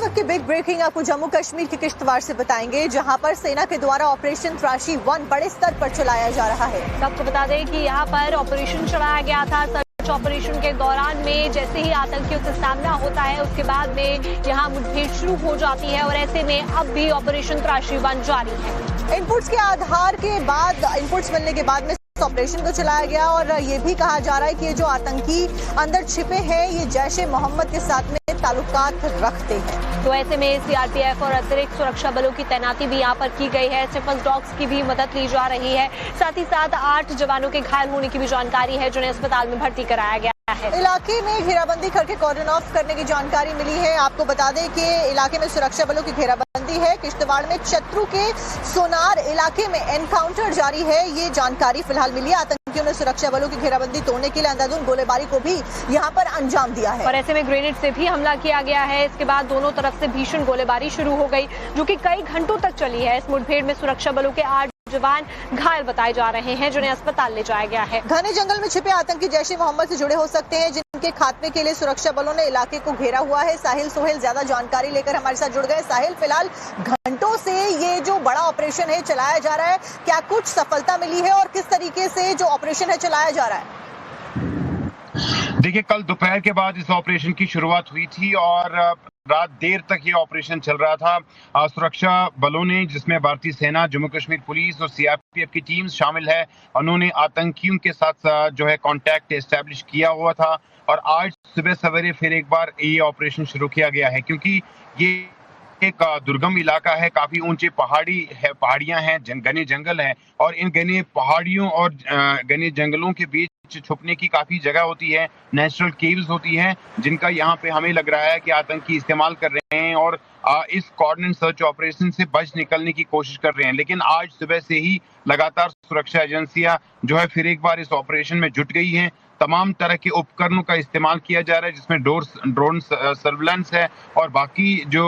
वक्त की big breaking आपको जम्मू कश्मीर के किश्तवाड़ से बताएंगे, जहां पर सेना के द्वारा ऑपरेशन त्राशी 1 बड़े स्तर पर चलाया जा रहा है। आपको बता दें कि यहां पर ऑपरेशन चलाया गया था। सर्च ऑपरेशन के दौरान में जैसे ही आतंकियों से सामना होता है, उसके बाद में यहां मुठभेड़ शुरू हो जाती है और ऐसे में अब भी ऑपरेशन त्राशी 1 जारी है। इनपुट्स के आधार के बाद इनपुट्स मिलने के बाद में ऑपरेशन को चलाया गया और ये भी कहा जा रहा है कि ये जो आतंकी अंदर छिपे हैं, ये जैश ए मोहम्मद के साथ में ताल्लुकात रखते हैं। तो ऐसे में सीआरपीएफ और अतिरिक्त सुरक्षा बलों की तैनाती भी यहाँ पर की गई है। सिपस डॉग्स की भी मदद ली जा रही है। साथ ही साथ 8 जवानों के घायल होने की भी जानकारी है, जिन्हें अस्पताल में भर्ती कराया गया है। इलाके में घेराबंदी करके कॉर्डन ऑफ करने की जानकारी मिली है। आपको बता दें कि इलाके में सुरक्षा बलों की घेराबंदी है। किश्तवाड़ में चत्रू के सोनार इलाके में एनकाउंटर जारी है, ये जानकारी फिलहाल मिली है। आतंकियों ने सुरक्षा बलों की घेराबंदी तोड़ने के लिए अंधाधुंध गोलीबारी को भी यहाँ पर अंजाम दिया है और ऐसे में ग्रेनेड से भी हमला किया गया है। इसके बाद दोनों तरफ से भीषण गोलीबारी शुरू हो गई, जो कि कई घंटों तक चली है। इस मुठभेड़ में सुरक्षा बलों के 8 जवान घायल बताए जा रहे हैं, जिन्हें अस्पताल ले जाया गया है। घने जंगल में छिपे आतंकी जैश ए मोहम्मद से जुड़े हो सकते हैं, जिनके खात्मे के लिए सुरक्षा बलों ने इलाके को घेरा हुआ है। साहिल सोहेल ज्यादा जानकारी लेकर हमारे साथ जुड़ गए। साहिल, फिलहाल घंटों से ये जो बड़ा ऑपरेशन है चलाया जा रहा है, क्या कुछ सफलता मिली है और किस तरीके से जो ऑपरेशन है चलाया जा रहा है? देखिए, कल दोपहर के बाद इस ऑपरेशन की शुरुआत हुई थी और रात देर तक ये ऑपरेशन चल रहा था। सुरक्षा बलों ने, जिसमें भारतीय सेना, जम्मू कश्मीर पुलिस और सीआरपीएफ की टीम शामिल है, उन्होंने आतंकियों के साथ जो है कांटेक्ट एस्टैब्लिश किया हुआ था और आज सुबह सवेरे फिर एक बार ये ऑपरेशन शुरू किया गया है, क्योंकि ये एक दुर्गम इलाका है। काफी ऊंचे पहाड़ियां हैं, घने जंगल हैं और इन घने पहाड़ियों और घने जंगलों के बीच छुपने की काफी जगह होती है। नेचुरल केव्स होती हैं, जिनका यहाँ पे हमें लग रहा है कि आतंकी इस्तेमाल कर रहे हैं और इस कोऑर्डिनेट सर्च ऑपरेशन से बच निकलने की कोशिश कर रहे हैं। लेकिन आज सुबह से ही लगातार सुरक्षा एजेंसियां जो है फिर एक बार इस ऑपरेशन में जुट गई हैं। तमाम तरह के उपकरणों का इस्तेमाल किया जा रहा है, जिसमें ड्रोन सर्विलांस है और बाकी जो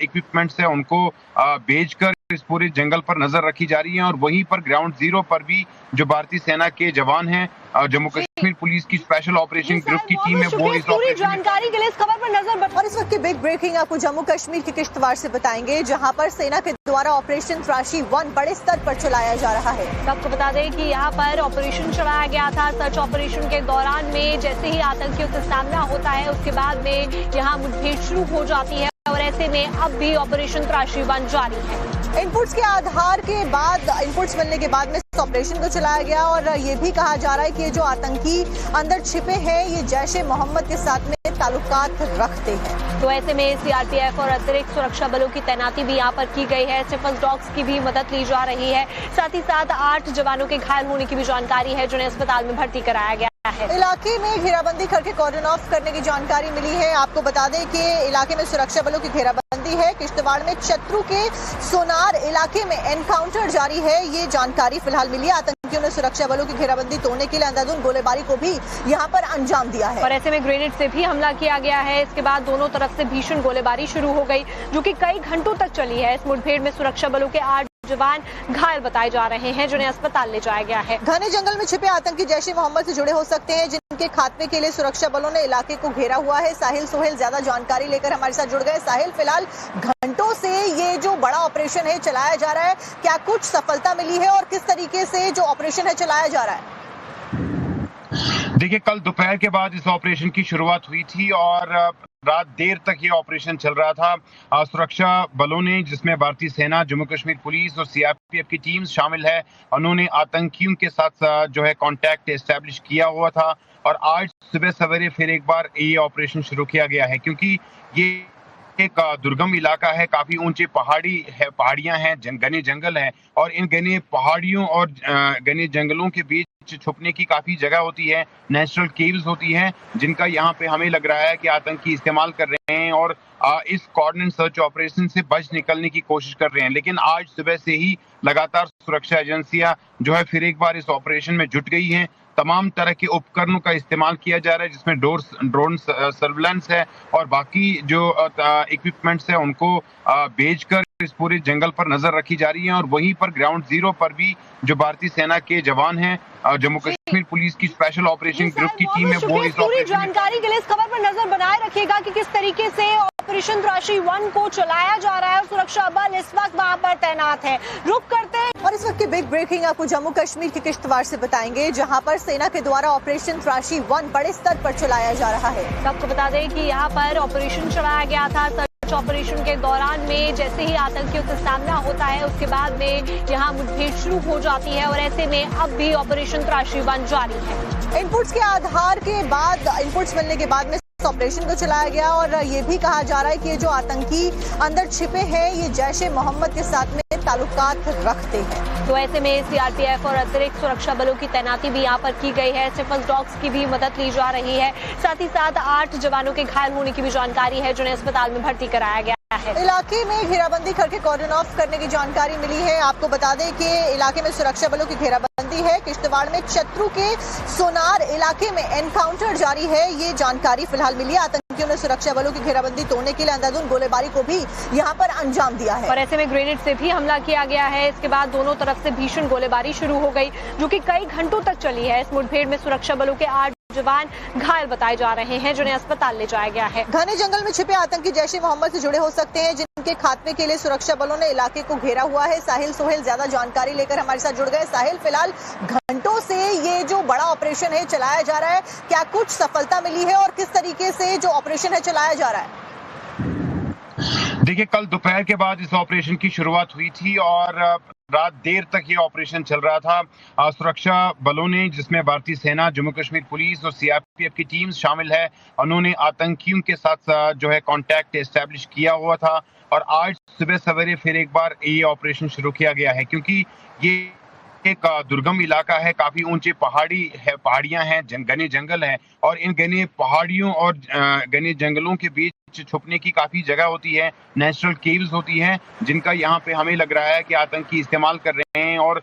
इक्विपमेंट्स है उनको भेजकर इस पूरे जंगल पर नजर रखी जा रही है। और वहीं पर ग्राउंड जीरो पर भी जो भारतीय सेना के जवान हैं, जम्मू कश्मीर पुलिस की स्पेशल ऑपरेशन ग्रुप की टीम है, वो इस ऑपरेशन जानकारी के लिए इस खबर पर नजर। और इस वक्त की बिग ब्रेकिंग आपको जम्मू कश्मीर के किश्तवाड़ से बताएंगे, जहां पर सेना के द्वारा ऑपरेशन त्राशी 1 बड़े स्तर पर चलाया जा रहा है। आपको बता दें कि यहाँ पर ऑपरेशन चलाया गया था। सर्च ऑपरेशन के दौरान में जैसे ही आतंकियों से सामना होता है, उसके बाद में यहाँ मुठभेड़ शुरू हो जाती है और ऐसे में अब भी ऑपरेशन त्राशी 1 जारी है। इनपुट्स के आधार के बाद इनपुट्स मिलने के बाद में ऑपरेशन को चलाया गया और ये भी कहा जा रहा है कि ये जो आतंकी अंदर छिपे हैं, ये जैश ए मोहम्मद के साथ में ताल्लुकात रखते हैं। तो ऐसे में सीआरपीएफ और अतिरिक्त सुरक्षा बलों की तैनाती भी यहाँ पर की गई है। सिपस डॉग्स की भी मदद ली जा रही है। साथ ही साथ 8 जवानों के घायल होने की भी जानकारी है, जिन्हें अस्पताल में भर्ती कराया गया है। इलाके में घेराबंदी करके कॉर्डन ऑफ करने की जानकारी मिली है। आपको बता दें कि इलाके में सुरक्षा बलों की घेराबंदी है। किश्तवाड़ में चत्रू के सोनार इलाके में एनकाउंटर जारी है, ये जानकारी फिलहाल मिली है। आतंकियों ने सुरक्षा बलों की घेराबंदी तोड़ने के लिए अंधाधुंध गोलीबारी को भी यहाँ पर अंजाम दिया है और ऐसे में ग्रेनेड से भी हमला किया गया है। इसके बाद दोनों तरफ से भीषण गोलीबारी शुरू हो गई, जो कि कई घंटों तक चली है। इस मुठभेड़ में सुरक्षा बलों के 8 जवान घायल बताए जा रहे हैं, जिन्हें अस्पताल ले जाया गया है। घने जंगल में छिपे आतंकी जैश ए मोहम्मद से जुड़े हो सकते हैं, जिनके खात्मे के लिए सुरक्षा बलों ने इलाके को घेरा हुआ है। साहिल सोहेल ज्यादा जानकारी लेकर हमारे साथ जुड़ गए। साहिल, फिलहाल घंटों से ये जो बड़ा ऑपरेशन है चलाया जा रहा है, क्या कुछ सफलता मिली है और किस तरीके से जो ऑपरेशन है चलाया जा रहा है? देखिए, कल दोपहर के बाद इस ऑपरेशन की शुरुआत हुई थी और रात देर तक ये ऑपरेशन चल रहा था। सुरक्षा बलों ने, जिसमें भारतीय सेना, जम्मू कश्मीर पुलिस और सीआरपीएफ की टीम शामिल है, उन्होंने आतंकियों के साथ जो है कांटेक्ट एस्टैब्लिश किया हुआ था और आज सुबह सवेरे फिर एक बार ये ऑपरेशन शुरू किया गया है, क्योंकि ये एक दुर्गम इलाका है। काफी ऊंचे पहाड़ियां हैं, घने जंगल हैं और इन घने पहाड़ियों और घने जंगलों के बीच छुपने की काफी जगह होती है। नेचुरल केव्स होती हैं, जिनका यहाँ पे हमें लग रहा है कि आतंकी इस्तेमाल कर रहे हैं और इस कोऑर्डिनेट सर्च ऑपरेशन से बच निकलने की कोशिश कर रहे हैं। लेकिन आज सुबह से ही लगातार सुरक्षा एजेंसियां जो है फिर एक बार इस ऑपरेशन में जुट गई हैं। तमाम तरह के उपकरणों का इस्तेमाल किया जा रहा है, जिसमें ड्रोन सर्विलांस है और बाकी जो इक्विपमेंट्स है उनको भेजकर इस पूरे जंगल पर नजर रखी जा रही है और वहीं पर ग्राउंड जीरो पर भी जो भारतीय सेना के जवान हैं, जम्मू कश्मीर पुलिस की स्पेशल ऑपरेशन ग्रुप की टीम है, वो इस पूरी जानकारी के लिए इस खबर पर नजर बनाए रखिएगा कि किस तरीके से ऑपरेशन त्राशी 1 को चलाया जा रहा है और सुरक्षा बल इस वक्त वहां पर तैनात है। रुक करते हैं और इस वक्त की बिग ब्रेकिंग आपको जम्मू कश्मीर के किश्तवाड़ से बताएंगे, जहां पर सेना के द्वारा ऑपरेशन त्राशी 1 बड़े स्तर पर चलाया जा रहा है। आपको बता दें कि यहाँ पर ऑपरेशन चलाया गया था। सर्च ऑपरेशन के दौरान में जैसे ही आतंकियों से सामना होता है, उसके बाद में यहाँ मुठभेड़ शुरू हो जाती है और ऐसे में अब भी ऑपरेशन त्राशी 1 जारी है। इनपुट्स के आधार के बाद, इनपुट्स मिलने के बाद में ऑपरेशन को चलाया गया और ये भी कहा जा रहा है कि ये जो आतंकी अंदर छिपे हैं, ये जैश-ए मोहम्मद के साथ में ताल्लुकात रखते हैं। तो ऐसे में सीआरपीएफ और अतिरिक्त सुरक्षा बलों की तैनाती भी यहाँ पर की गई है। सिफल डॉग्स की भी मदद ली जा रही है। साथ ही साथ 8 जवानों के घायल होने की भी जानकारी है, जिन्हें अस्पताल में भर्ती कराया गया है। इलाके में घेराबंदी करके कॉर्डन ऑफ करने की जानकारी मिली है। आपको बता दें कि इलाके में सुरक्षा बलों की घेराबंदी है। किश्तवाड़ में चत्रू के सोनार इलाके में एनकाउंटर जारी है, ये जानकारी फिलहाल मिली है। आतंकियों ने सुरक्षा बलों की घेराबंदी तोड़ने के लिए अंधाधुंध गोलीबारी को भी यहाँ पर अंजाम दिया है और ऐसे में ग्रेनेड से भी हमला किया गया है। इसके बाद दोनों तरफ से भीषण गोलीबारी शुरू हो गई, जो कि कई घंटों तक चली है। इस मुठभेड़ में सुरक्षा बलों के 8 जवान घायल बताए जा रहे हैं, जिन्हें अस्पताल ले जाया गया है। घने जंगल में छिपे आतंकी जैश-ए मोहम्मद से जुड़े हो सकते हैं, जिनके खात्मे के लिए सुरक्षा बलों ने इलाके को घेरा हुआ है। साहिल सोहेल ज्यादा जानकारी लेकर हमारे साथ जुड़ गए। साहिल, फिलहाल घंटों से ये जो बड़ा ऑपरेशन है चलाया जा रहा है, क्या कुछ सफलता मिली है और किस तरीके से जो ऑपरेशन है चलाया जा रहा है? देखिए, कल दोपहर के बाद इस ऑपरेशन की शुरुआत हुई थी और रात देर तक ये ऑपरेशन चल रहा था। सुरक्षा बलों ने, जिसमें भारतीय सेना, जम्मू कश्मीर पुलिस और सीआरपीएफ की टीम्स शामिल है, उन्होंने आतंकियों के साथ जो है कांटेक्ट एस्टैब्लिश किया हुआ था और आज सुबह सवेरे फिर एक बार ये ऑपरेशन शुरू किया गया है, क्योंकि ये एक दुर्गम इलाका है, काफी ऊंचे पहाड़ियां हैं, घने जंगल हैं और इन घने पहाड़ियों और घने जंगलों के बीच छुपने की काफी जगह होती है, नेचुरल केव्स होती हैं, जिनका यहाँ पे हमें लग रहा है कि आतंकी इस्तेमाल कर रहे हैं और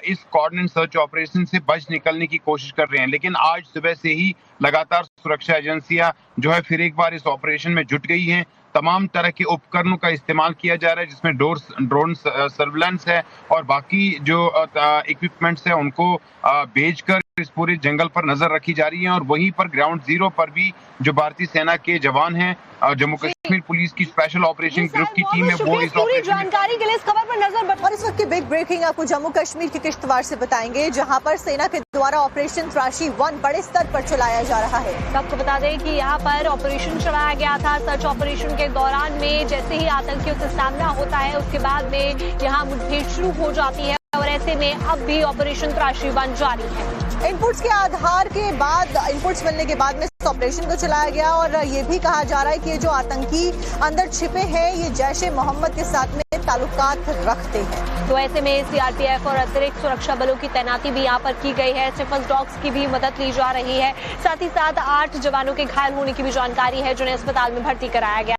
इस कॉर्डिनेट सर्च ऑपरेशन से बच निकलने की कोशिश कर रहे हैं। लेकिन आज सुबह से ही लगातार सुरक्षा एजेंसियां जो है फिर एक बार इस ऑपरेशन में जुट गई हैं। तमाम तरह के उपकरणों का इस्तेमाल किया जा रहा है, जिसमें ड्रोन सर्विलेंस है और बाकी जो इक्विपमेंट्स है उनको भेजकर इस पूरे जंगल पर नजर रखी जा रही है और वहीं पर ग्राउंड जीरो पर भी जो भारतीय सेना के जवान हैं, जम्मू कश्मीर पुलिस की स्पेशल ऑपरेशन ग्रुप की टीम है, वो इस पूरी जानकारी के लिए इस खबर पर नजर और इस वक्त की बिग ब्रेकिंग आपको जम्मू कश्मीर के किश्तवाड़ से बताएंगे, जहां पर सेना के द्वारा ऑपरेशन त्राशी 1 बड़े स्तर पर चलाया जा रहा है। आपको बता दें कि यहाँ पर ऑपरेशन चलाया गया था। सर्च ऑपरेशन के दौरान में जैसे ही आतंकियों से सामना होता है, उसके बाद में यहाँ मुठभेड़ शुरू हो जाती है और ऐसे में अब भी ऑपरेशन त्राशी 1 जारी है। इनपुट्स के आधार के बाद, इनपुट्स मिलने के बाद में ऑपरेशन को चलाया गया और ये भी कहा जा रहा है कि ये जो आतंकी अंदर छिपे हैं, ये जैश-ए मोहम्मद के साथ में ताल्लुकात रखते हैं। तो ऐसे में सीआरपीएफ और अतिरिक्त सुरक्षा बलों की तैनाती भी यहाँ पर की गई है। सिफल डॉग्स की भी मदद ली जा रही है। साथ ही साथ 8 जवानों के घायल होने की भी जानकारी है, जिन्हें अस्पताल में भर्ती कराया गया